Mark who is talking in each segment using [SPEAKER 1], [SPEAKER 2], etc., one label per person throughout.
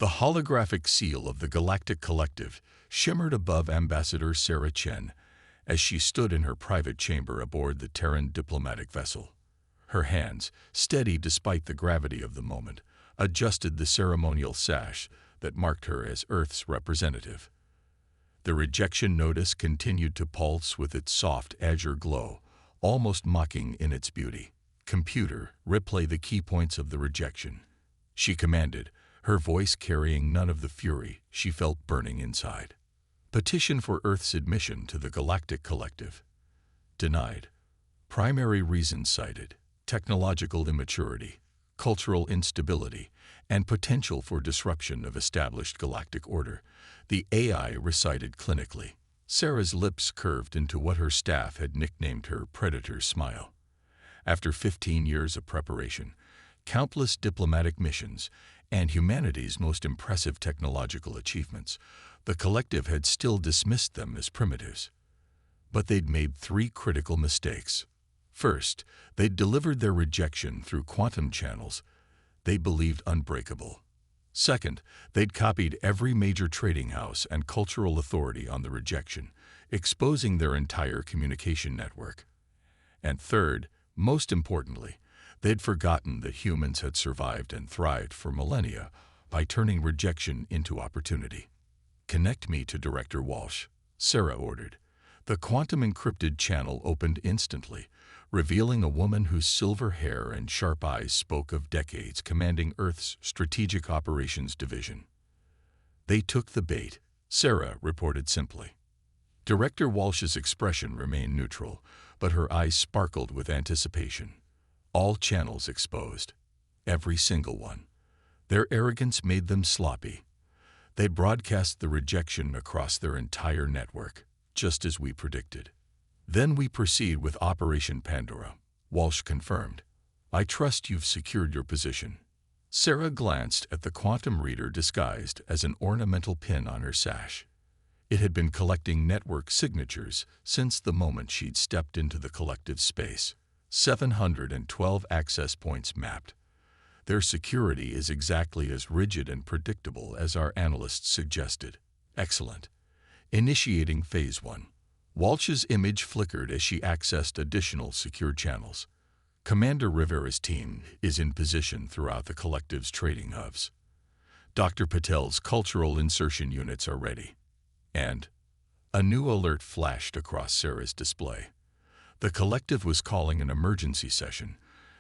[SPEAKER 1] The holographic seal of the Galactic Collective shimmered above Ambassador Sarah Chen as she stood in her private chamber aboard the Terran diplomatic vessel. Her hands, steady despite the gravity of the moment, adjusted the ceremonial sash that marked her as Earth's representative. The rejection notice continued to pulse with its soft azure glow, almost mocking in its beauty. "Computer, replay the key points of the rejection," she commanded, her voice carrying none of the fury she felt burning inside. "Petition for Earth's admission to the Galactic Collective. Denied. Primary reasons cited: technological immaturity, cultural instability, and potential for disruption of established galactic order," the AI recited clinically. Sarah's lips curved into what her staff had nicknamed her Predator's smile. After 15 years of preparation, countless diplomatic missions, and humanity's most impressive technological achievements, the collective had still dismissed them as primitives. But they'd made 3 critical mistakes. First, they'd delivered their rejection through quantum channels they believed unbreakable. Second, they'd copied every major trading house and cultural authority on the rejection, exposing their entire communication network. And third, most importantly, they'd forgotten that humans had survived and thrived for millennia by turning rejection into opportunity. "Connect me to Director Walsh," Sarah ordered. The quantum-encrypted channel opened instantly, revealing a woman whose silver hair and sharp eyes spoke of decades commanding Earth's Strategic Operations Division. "They took the bait," Sarah reported simply. Director Walsh's expression remained neutral, but her eyes sparkled with anticipation. "All channels exposed. Every single one. Their arrogance made them sloppy. They broadcast the rejection across their entire network, just as we predicted. Then we proceed with Operation Pandora," Walsh confirmed. "I trust you've secured your position." Sarah glanced at the quantum reader disguised as an ornamental pin on her sash. It had been collecting network signatures since the moment she'd stepped into the collective space. 712 access points mapped. "Their security is exactly as rigid and predictable as our analysts suggested." "Excellent. Initiating Phase 1. Walsh's image flickered as she accessed additional secure channels. "Commander Rivera's team is in position throughout the collective's trading hubs. Dr. Patel's cultural insertion units are ready." And a new alert flashed across Sarah's display. The collective was calling an emergency session,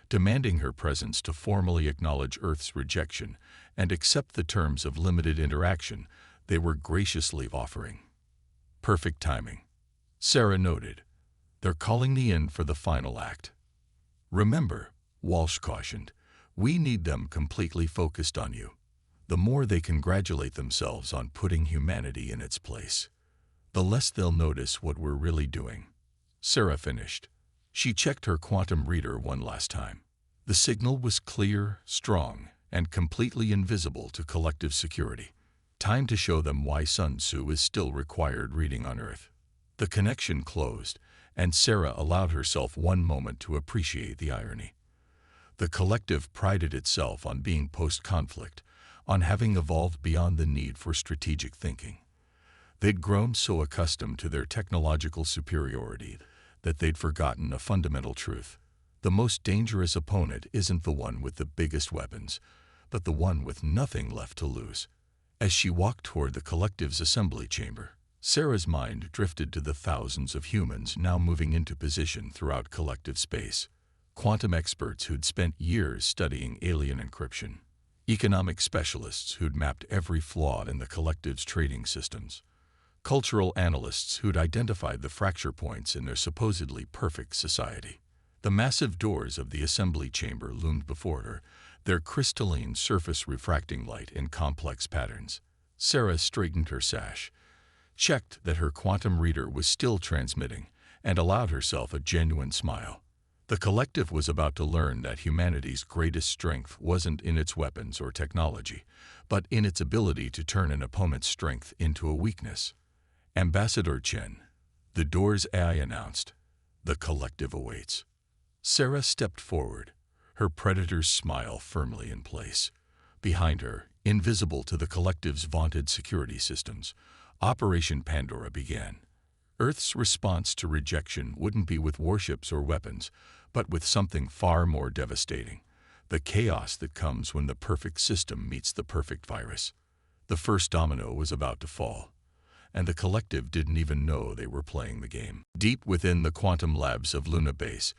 [SPEAKER 1] demanding her presence to formally acknowledge Earth's rejection and accept the terms of limited interaction they were graciously offering. "Perfect timing," Sarah noted. "They're calling me in for the final act." "Remember," Walsh cautioned, "we need them completely focused on you. The more they congratulate themselves on putting humanity in its place, the less they'll notice what we're really doing." Sarah finished. She checked her quantum reader one last time. The signal was clear, strong, and completely invisible to collective security. Time to show them why Sun Tzu is still required reading on Earth. The connection closed, and Sarah allowed herself one moment to appreciate the irony. The collective prided itself on being post-conflict, on having evolved beyond the need for strategic thinking. They'd grown so accustomed to their technological superiority that they'd forgotten a fundamental truth. The most dangerous opponent isn't the one with the biggest weapons, but the one with nothing left to lose. As she walked toward the collective's assembly chamber, Sarah's mind drifted to the thousands of humans now moving into position throughout collective space. Quantum experts who'd spent years studying alien encryption. Economic specialists who'd mapped every flaw in the collective's trading systems. Cultural analysts who'd identified the fracture points in their supposedly perfect society. The massive doors of the assembly chamber loomed before her, their crystalline surface refracting light in complex patterns. Sarah straightened her sash, checked that her quantum reader was still transmitting, and allowed herself a genuine smile. The collective was about to learn that humanity's greatest strength wasn't in its weapons or technology, but in its ability to turn an opponent's strength into a weakness. "Ambassador Chen," the door's AI announced, "the collective awaits." Sarah stepped forward, her predator's smile firmly in place. Behind her, Invisible to the collective's vaunted security systems, Operation Pandora began. Earth's response to rejection wouldn't be with warships or weapons, but with something far more devastating: the chaos that comes when the perfect system meets the perfect virus. The first domino was about to fall, and the collective didn't even know they were playing the game. Deep within the quantum labs of Luna Base,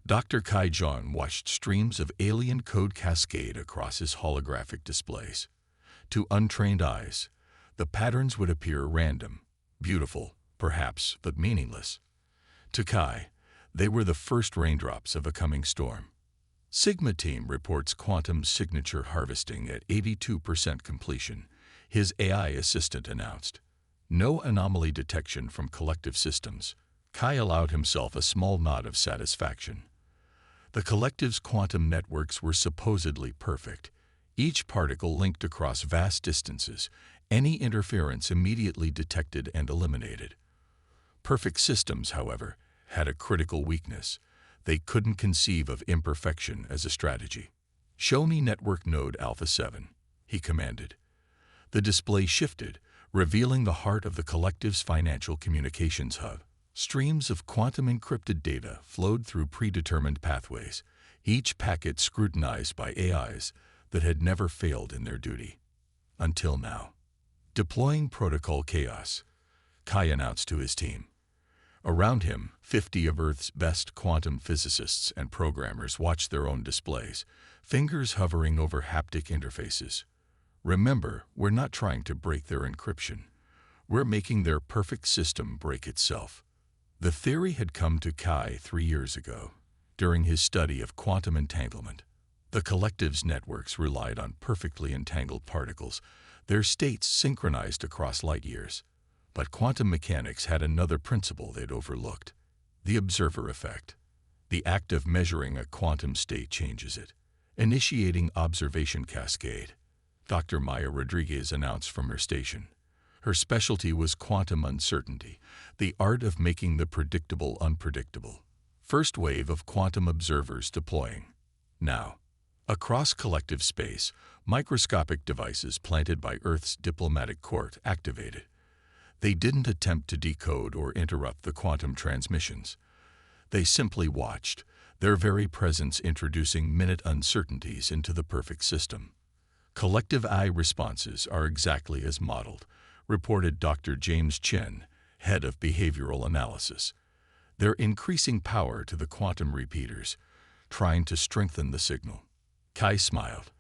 [SPEAKER 1] Dr. Kai John watched streams of alien code cascade across his holographic displays. To untrained eyes, the patterns would appear random, beautiful, perhaps, but meaningless. To Kai, they were the first raindrops of a coming storm. Sigma Team reports quantum signature harvesting at 82% completion, his AI assistant announced. No anomaly detection from collective systems. Kai allowed himself a small nod of satisfaction. The collective's quantum networks were supposedly perfect, each particle linked across vast distances, any interference immediately detected and eliminated. Perfect systems, however, had a critical weakness. They couldn't conceive of imperfection as a strategy. "Show me network node Alpha 7, he commanded. The display shifted, revealing the heart of the collective's financial communications hub. Streams of quantum encrypted data flowed through predetermined pathways, each packet scrutinized by AIs that had never failed in their duty. Until now. Deploying Protocol Chaos, Kai announced to his team. Around him, 50 of Earth's best quantum physicists and programmers watched their own displays, fingers hovering over haptic interfaces. Remember, we're not trying to break their encryption. We're making their perfect system break itself. The theory had come to Kai 3 years ago, during his study of quantum entanglement. The collective's networks relied on perfectly entangled particles, their states synchronized across light years. But quantum mechanics had another principle they'd overlooked: the observer effect. The act of measuring a quantum state changes it, initiating observation cascade. Dr. Maya Rodriguez announced from her station. Her specialty was quantum uncertainty, the art of making the predictable unpredictable. First wave of quantum observers deploying. Now, across collective space, microscopic devices planted by Earth's diplomatic court activated. They didn't attempt to decode or interrupt the quantum transmissions. They simply watched, their very presence introducing minute uncertainties into the perfect system. Collective eye responses are exactly as modeled, reported Dr. James Chen, head of behavioral analysis. They're increasing power to the quantum repeaters, trying to strengthen the signal. Kai smiled.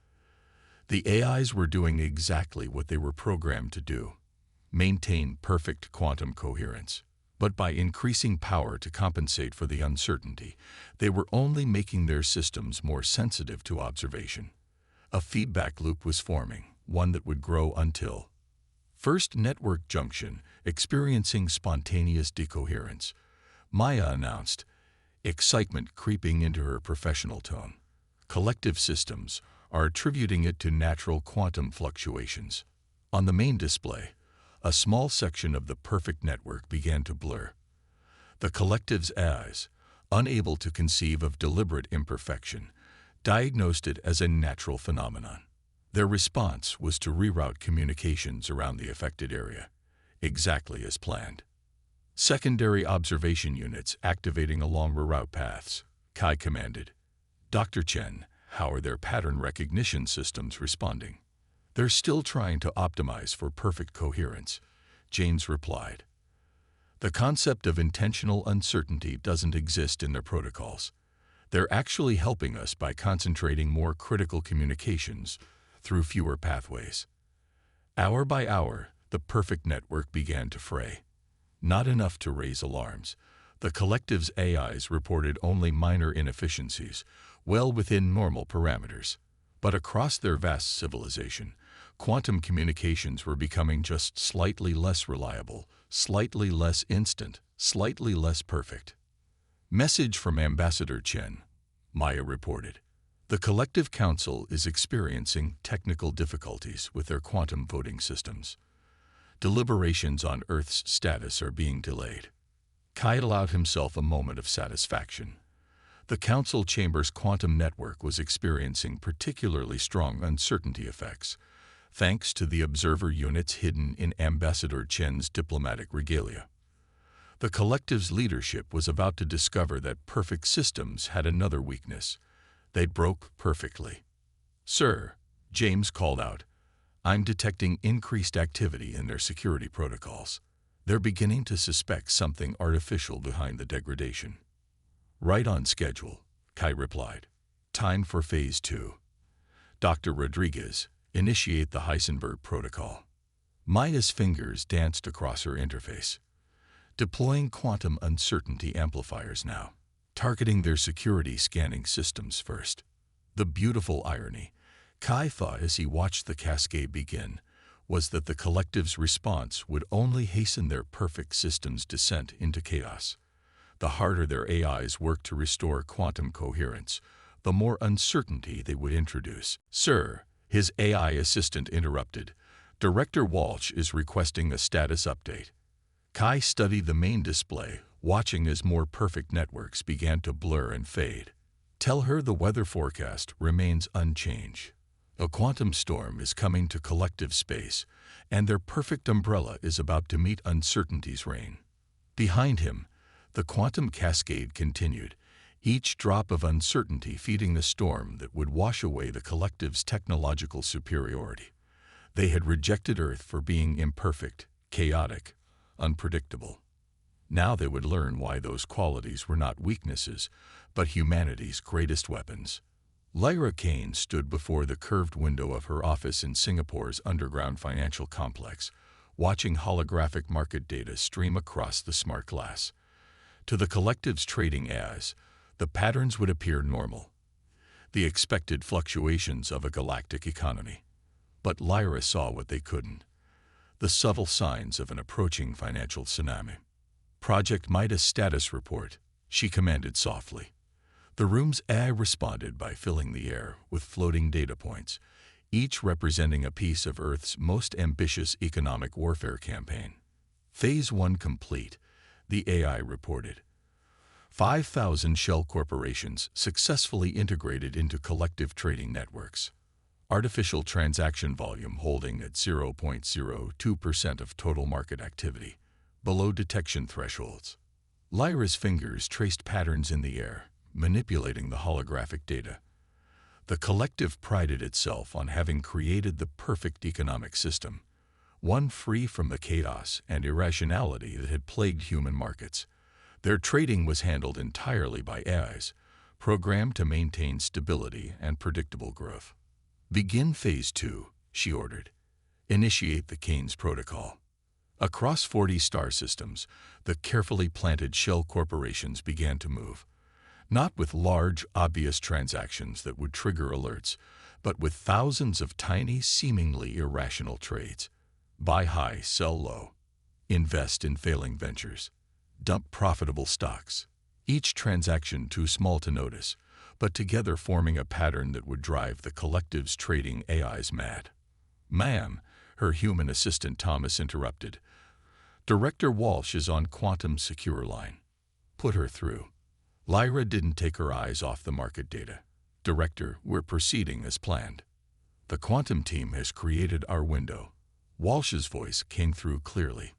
[SPEAKER 1] The AIs were doing exactly what they were programmed to do: maintain perfect quantum coherence. But by increasing power to compensate for the uncertainty, they were only making their systems more sensitive to observation. A feedback loop was forming, one that would grow until first network junction, experiencing spontaneous decoherence. Maya announced, excitement creeping into her professional tone. Collective systems are attributing it to natural quantum fluctuations. On the main display, a small section of the perfect network began to blur. The collective's eyes, unable to conceive of deliberate imperfection, diagnosed it as a natural phenomenon. Their response was to reroute communications around the affected area, exactly as planned. Secondary observation units activating along reroute paths, Kai commanded. Dr. Chen, how are their pattern recognition systems responding? They're still trying to optimize for perfect coherence, James replied. The concept of intentional uncertainty doesn't exist in their protocols. They're actually helping us by concentrating more critical communications through fewer pathways. Hour by hour, the perfect network began to fray. Not enough to raise alarms. The collective's AIs reported only minor inefficiencies, well within normal parameters. But across their vast civilization, quantum communications were becoming just slightly less reliable, slightly less instant, slightly less perfect. Message from Ambassador Chen, Maya reported. The Galactic Council is experiencing technical difficulties with their quantum voting systems. Deliberations on Earth's status are being delayed. Kai allowed himself a moment of satisfaction. The Council Chamber's quantum network was experiencing particularly strong uncertainty effects. thanks to the observer units hidden in Ambassador Chen's diplomatic regalia. The collective's leadership was about to discover that perfect systems had another weakness. They broke perfectly. "Sir," James called out, "I'm detecting increased activity in their security protocols. They're beginning to suspect something artificial behind the degradation." "Right on schedule," Kai replied. "Time for Phase 2. Dr. Rodriguez, initiate the Heisenberg protocol." Maya's fingers danced across her interface. "Deploying quantum uncertainty amplifiers now. Targeting their security scanning systems first." The beautiful irony, Kai thought as he watched the cascade begin, was that the collective's response would only hasten their perfect system's descent into chaos. The harder their AIs worked to restore quantum coherence, the more uncertainty they would introduce. "Sir," his AI assistant interrupted, "Director Walsh is requesting a status update." Kai studied the main display, watching as more perfect networks began to blur and fade. "Tell her the weather forecast remains unchanged. A quantum storm is coming to collective space, and their perfect umbrella is about to meet uncertainty's reign." Behind him, the quantum cascade continued, each drop of uncertainty feeding the storm that would wash away the collective's technological superiority. They had rejected Earth for being imperfect, chaotic, unpredictable. Now they would learn why those qualities were not weaknesses, but humanity's greatest weapons. Lyra Kane stood before the curved window of her office in Singapore's underground financial complex, watching holographic market data stream across the smart glass. To the collective's trading AIs, the patterns would appear normal, the expected fluctuations of a galactic economy. But Lyra saw what they couldn't: the subtle signs of an approaching financial tsunami. "Project Midas status report," she commanded softly. The room's AI responded by filling the air with floating data points, each representing a piece of Earth's most ambitious economic warfare campaign. "Phase 1 complete," the AI reported. 5,000 shell corporations successfully integrated into collective trading networks. Artificial transaction volume holding at 0.02% of total market activity, below detection thresholds. Lyra's fingers traced patterns in the air, manipulating the holographic data. The collective prided itself on having created the perfect economic system, one free from the chaos and irrationality that had plagued human markets. Their trading was handled entirely by AIs, programmed to maintain stability and predictable growth. "Begin Phase 2, she ordered. "Initiate the Keynes Protocol." Across 40 star systems, the carefully planted shell corporations began to move, not with large, obvious transactions that would trigger alerts, but with thousands of tiny, seemingly irrational trades. Buy high, sell low. Invest in failing ventures. Dump profitable stocks. Each transaction too small to notice, but together forming a pattern that would drive the collective's trading AIs mad. "Ma'am," her human assistant Thomas interrupted, "Director Walsh is on quantum secure line. Put her through." Lyra didn't take her eyes off the market data. "Director, we're proceeding as planned. The quantum team has created our window." Walsh's voice came through clearly.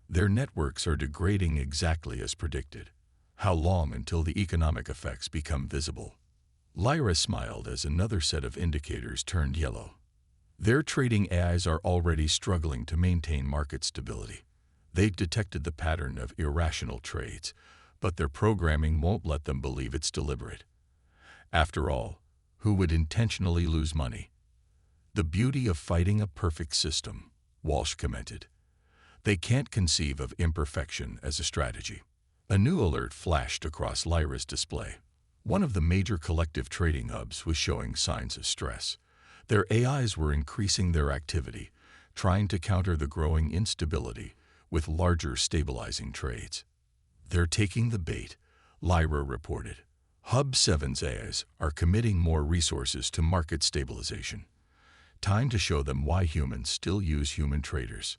[SPEAKER 1] "Their networks are degrading exactly as predicted. How long until the economic effects become visible?" Lyra smiled as another set of indicators turned yellow. Their trading AIs are already struggling to maintain market stability. They've detected the pattern of irrational trades, but their programming won't let them believe it's deliberate. After all, who would intentionally lose money? "The beauty of fighting a perfect system," Walsh commented. "They can't conceive of imperfection as a strategy." A new alert flashed across Lyra's display. One of the major collective trading hubs was showing signs of stress. Their AIs were increasing their activity, trying to counter the growing instability with larger stabilizing trades. "They're taking the bait," Lyra reported. "Hub 7's AIs are committing more resources to market stabilization. Time to show them why humans still use human traders."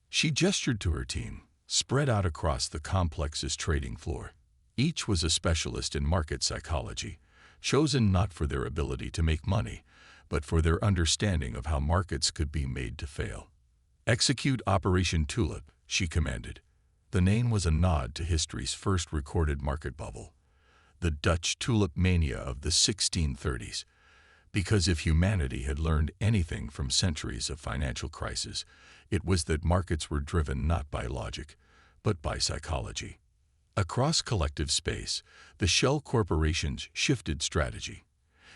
[SPEAKER 1] She gestured to her team, spread out across the complex's trading floor. Each was a specialist in market psychology, chosen not for their ability to make money, but for their understanding of how markets could be made to fail. "Execute Operation Tulip," she commanded. The name was a nod to history's first recorded market bubble, the Dutch tulip mania of the 1630s. Because if humanity had learned anything from centuries of financial crisis, it was that markets were driven not by logic, but by psychology. Across collective space, the shell corporations shifted strategy.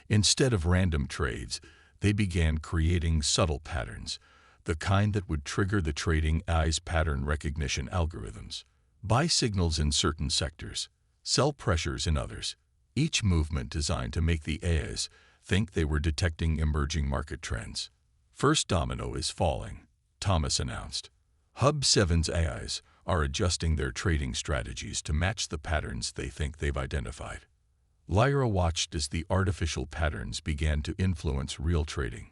[SPEAKER 1] Instead of random trades, they began creating subtle patterns, the kind that would trigger the trading eye's pattern recognition algorithms. Buy signals in certain sectors, sell pressures in others, each movement designed to make the AIs think they were detecting emerging market trends. "First domino is falling," Thomas announced. Hub 7's AIs are adjusting their trading strategies to match the patterns they think they've identified. Lyra watched as the artificial patterns began to influence real trading.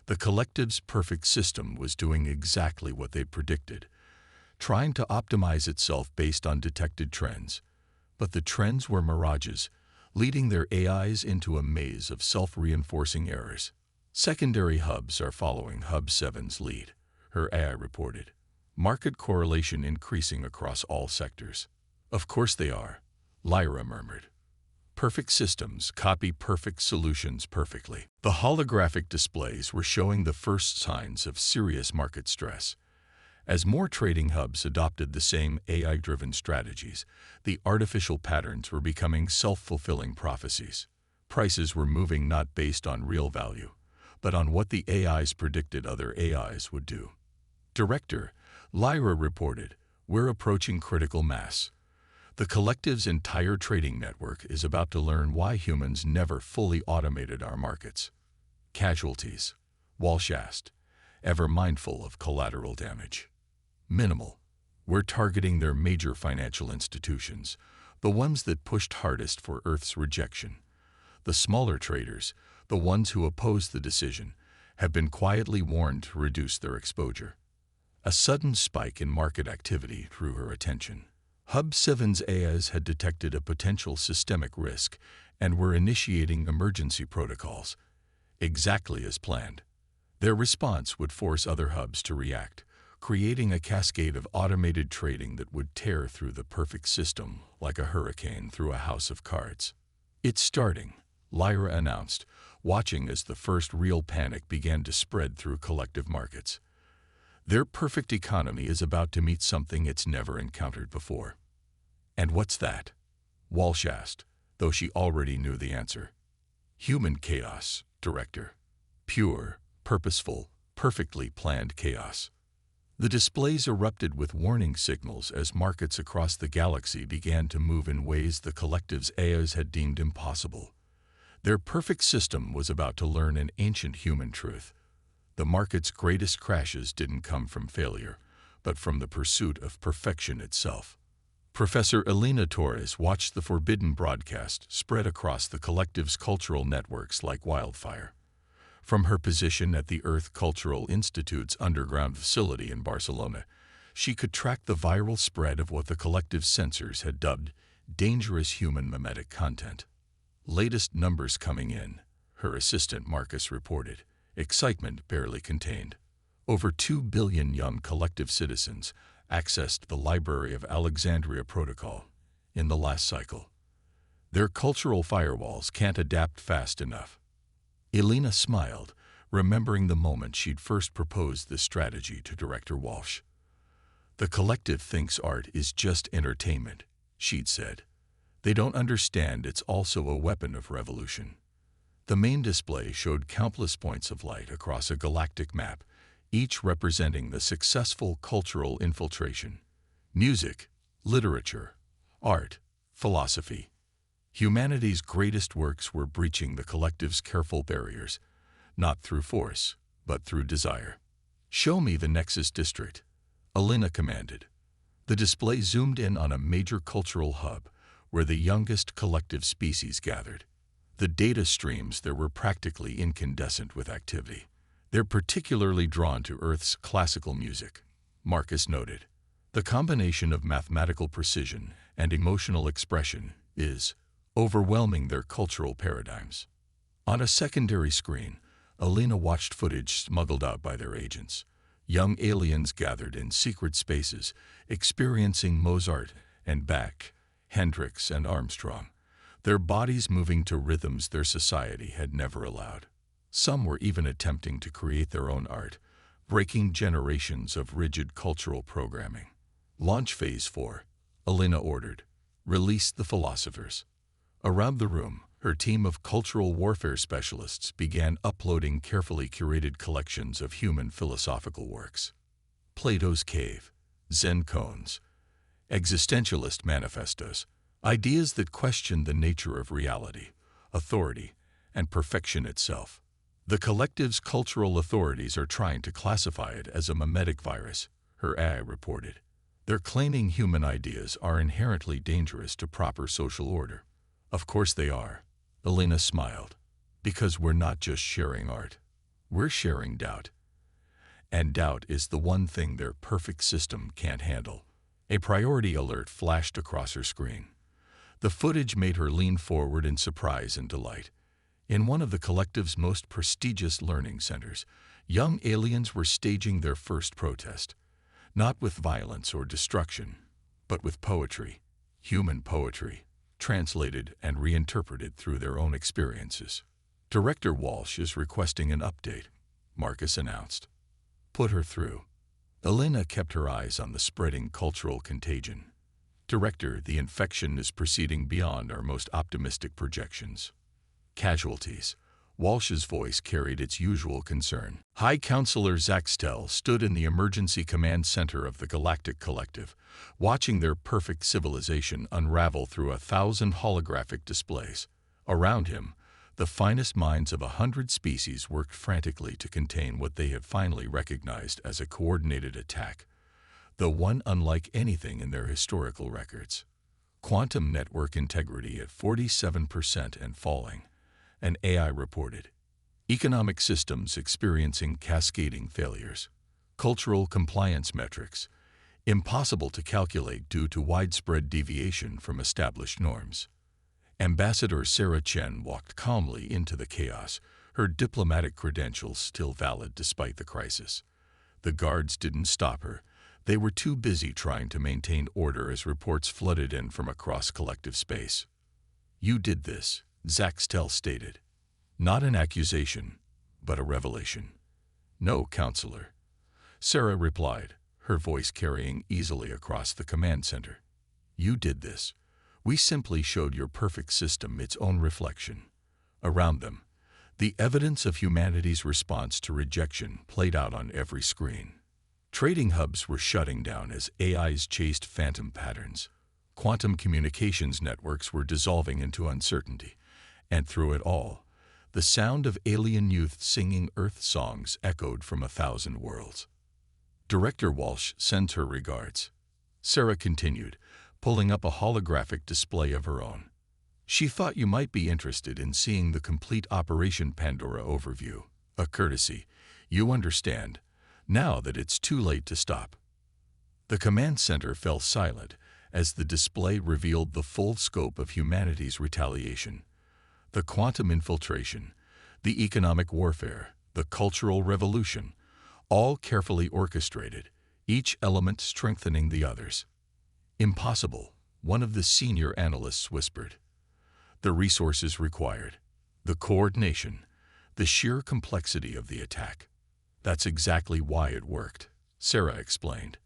[SPEAKER 1] The collective's perfect system was doing exactly what they predicted, trying to optimize itself based on detected trends. But the trends were mirages, leading their AIs into a maze of self-reinforcing errors. "Secondary hubs are following Hub 7's lead," her AI reported. "Market correlation increasing across all sectors." "Of course they are," Lyra murmured. "Perfect systems copy perfect solutions perfectly." The holographic displays were showing the first signs of serious market stress. As more trading hubs adopted the same AI-driven strategies, the artificial patterns were becoming self-fulfilling prophecies. Prices were moving not based on real value, but on what the AIs predicted other AIs would do. "Director," Lyra reported, "we're approaching critical mass. The collective's entire trading network is about to learn why humans never fully automated our markets." "Casualties," Walsh asked, ever mindful of collateral damage. "Minimal. We're targeting their major financial institutions, the ones that pushed hardest for Earth's rejection. The smaller traders, the ones who opposed the decision, have been quietly warned to reduce their exposure." A sudden spike in market activity drew her attention. Hub 7's AIs had detected a potential systemic risk and were initiating emergency protocols, exactly as planned. Their response would force other hubs to react, creating a cascade of automated trading that would tear through the perfect system like a hurricane through a house of cards. "It's starting," Lyra announced, watching as the first real panic began to spread through collective markets. "Their perfect economy is about to meet something it's never encountered before." "And what's that?" Walsh asked, though she already knew the answer. "Human chaos, Director. Pure, purposeful, perfectly planned chaos." The displays erupted with warning signals as markets across the galaxy began to move in ways the collective's AIs had deemed impossible. Their perfect system was about to learn an ancient human truth. The market's greatest crashes didn't come from failure, but from the pursuit of perfection itself. Professor Elena Torres watched the forbidden broadcast spread across the collective's cultural networks like wildfire. From her position at the Earth Cultural Institute's underground facility in Barcelona, she could track the viral spread of what the collective's censors had dubbed dangerous human mimetic content. "Latest numbers coming in," her assistant Marcus reported, excitement barely contained. "Over 2 billion young collective citizens accessed the Library of Alexandria protocol in the last cycle. Their cultural firewalls can't adapt fast enough." Elena smiled, remembering the moment she'd first proposed this strategy to Director Walsh. "The collective thinks art is just entertainment," she'd said. "They don't understand it's also a weapon of revolution." The main display showed countless points of light across a galactic map, each representing the successful cultural infiltration. Music, literature, art, philosophy. Humanity's greatest works were breaching the collective's careful barriers, not through force, but through desire. "Show me the Nexus District," Elena commanded. The display zoomed in on a major cultural hub where the youngest collective species gathered. The data streams there were practically incandescent with activity. "They're particularly drawn to Earth's classical music," Marcus noted. "The combination of mathematical precision and emotional expression is overwhelming their cultural paradigms." On a secondary screen, Alina watched footage smuggled out by their agents. Young aliens gathered in secret spaces, experiencing Mozart and Bach, Hendrix and Armstrong, their bodies moving to rhythms their society had never allowed. Some were even attempting to create their own art, breaking generations of rigid cultural programming. Launch Phase 4, Alina ordered. Release the philosophers. Around the room, her team of cultural warfare specialists began uploading carefully curated collections of human philosophical works. Plato's Cave, Zen koans, existentialist manifestos, ideas that question the nature of reality, authority, and perfection itself. The collective's cultural authorities are trying to classify it as a mimetic virus, her AI reported. They're claiming human ideas are inherently dangerous to proper social order. Of course they are. Alina smiled. Because we're not just sharing art. We're sharing doubt. And doubt is the one thing their perfect system can't handle. A priority alert flashed across her screen. The footage made her lean forward in surprise and delight. In one of the collective's most prestigious learning centers, young aliens were staging their first protest. Not with violence or destruction, but with poetry, human poetry, translated and reinterpreted through their own experiences. Director Walsh is requesting an update, Marcus announced. Put her through. Alina kept her eyes on the spreading cultural contagion. Director, the infection is proceeding beyond our most optimistic projections. Casualties. Walsh's voice carried its usual concern. High Counselor Zaxtel stood in the emergency command center of the Galactic Collective, watching their perfect civilization unravel through 1,000 holographic displays. Around him, the finest minds of 100 species worked frantically to contain what they had finally recognized as a coordinated attack, the one unlike anything in their historical records. Quantum network integrity at 47% and falling. An AI reported. Economic systems experiencing cascading failures. Cultural compliance metrics, impossible to calculate due to widespread deviation from established norms. Ambassador Sarah Chen walked calmly into the chaos, her diplomatic credentials still valid despite the crisis. The guards didn't stop her. They were too busy trying to maintain order as reports flooded in from across collective space. You did this, Zaxtel stated. Not an accusation, but a revelation. No, Counselor. Sarah replied, her voice carrying easily across the command center. You did this. We simply showed your perfect system its own reflection. Around them, the evidence of humanity's response to rejection played out on every screen. Trading hubs were shutting down as AIs chased phantom patterns. Quantum communications networks were dissolving into uncertainty. And through it all, the sound of alien youth singing Earth songs echoed from 1,000 worlds. Director Walsh sends her regards. Sarah continued, pulling up a holographic display of her own. She thought you might be interested in seeing the complete Operation Pandora overview. A courtesy, you understand, now that it's too late to stop. The command center fell silent as the display revealed the full scope of humanity's retaliation. The quantum infiltration, the economic warfare, the cultural revolution, all carefully orchestrated, each element strengthening the others. Impossible, one of the senior analysts whispered. The resources required, the coordination, the sheer complexity of the attack. That's exactly why it worked, Sarah explained.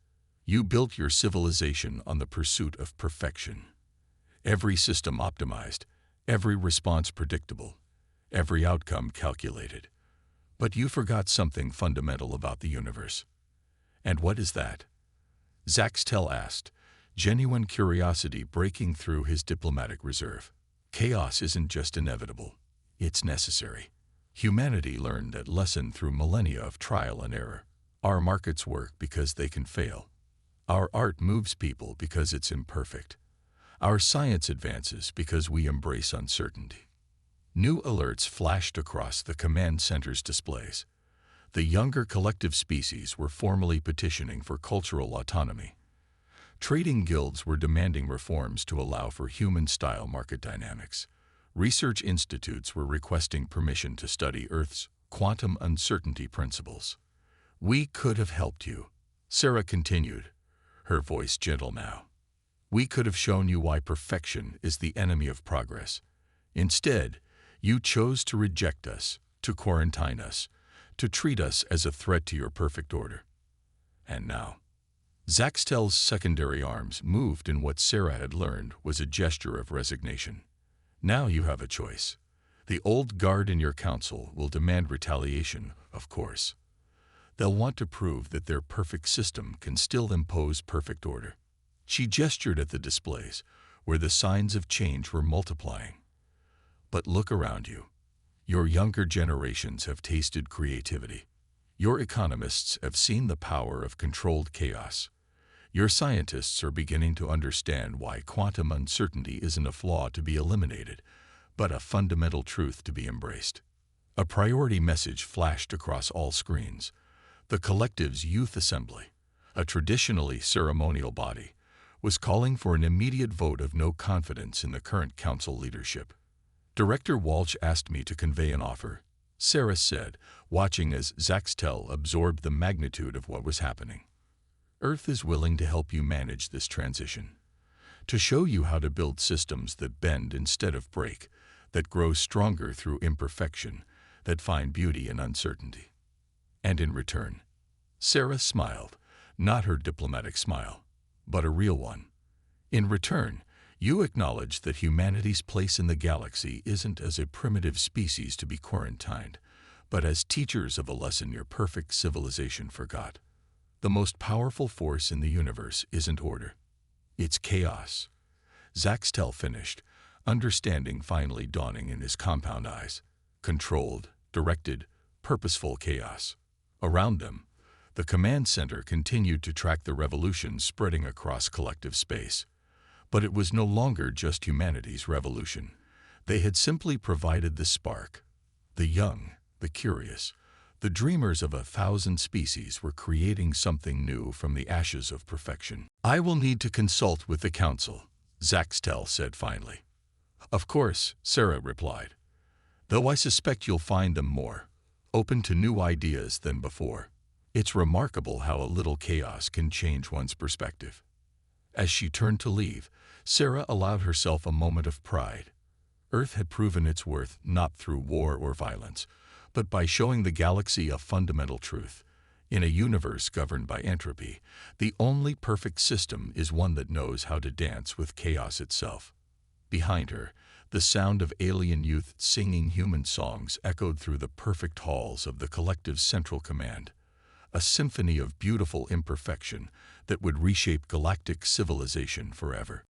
[SPEAKER 1] You built your civilization on the pursuit of perfection. Every system optimized, every response predictable, every outcome calculated. But you forgot something fundamental about the universe. And what is that? Zaxtel asked, genuine curiosity breaking through his diplomatic reserve. Chaos isn't just inevitable, it's necessary. Humanity learned that lesson through millennia of trial and error. Our markets work because they can fail. Our art moves people because it's imperfect. Our science advances because we embrace uncertainty. New alerts flashed across the command center's displays. The younger collective species were formally petitioning for cultural autonomy. Trading guilds were demanding reforms to allow for human-style market dynamics. Research institutes were requesting permission to study Earth's quantum uncertainty principles. We could have helped you, Sarah continued, her voice gentle now. We could have shown you why perfection is the enemy of progress. Instead, you chose to reject us, to quarantine us, to treat us as a threat to your perfect order. And now, Zaxtel's secondary arms moved in what Sarah had learned was a gesture of resignation. Now you have a choice. The old guard in your council will demand retaliation, of course. They'll want to prove that their perfect system can still impose perfect order. She gestured at the displays, where the signs of change were multiplying. But look around you. Your younger generations have tasted creativity. Your economists have seen the power of controlled chaos. Your scientists are beginning to understand why quantum uncertainty isn't a flaw to be eliminated, but a fundamental truth to be embraced. A priority message flashed across all screens. The collective's youth assembly, a traditionally ceremonial body, was calling for an immediate vote of no confidence in the current council leadership. Director Walsh asked me to convey an offer, Sarah said, watching as Zaxtel absorbed the magnitude of what was happening. Earth is willing to help you manage this transition, to show you how to build systems that bend instead of break, that grow stronger through imperfection, that find beauty in uncertainty. And in return, Sarah smiled, not her diplomatic smile, but a real one. In return, you acknowledge that humanity's place in the galaxy isn't as a primitive species to be quarantined, but as teachers of a lesson your perfect civilization forgot. The most powerful force in the universe isn't order. It's chaos. Zaxtel finished, understanding finally dawning in his compound eyes. Controlled, directed, purposeful chaos. Around them, the command center continued to track the revolution spreading across collective space. But it was no longer just humanity's revolution. They had simply provided the spark. The young, the curious, the dreamers of 1,000 species were creating something new from the ashes of perfection. I will need to consult with the council, Zaxtel said finally. Of course, Sarah replied. Though I suspect you'll find them more open to new ideas than before. It's remarkable how a little chaos can change one's perspective. As she turned to leave, Sarah allowed herself a moment of pride. Earth had proven its worth not through war or violence, but by showing the galaxy a fundamental truth. In a universe governed by entropy, the only perfect system is one that knows how to dance with chaos itself. Behind her, the sound of alien youth singing human songs echoed through the perfect halls of the collective's central command, a symphony of beautiful imperfection that would reshape galactic civilization forever.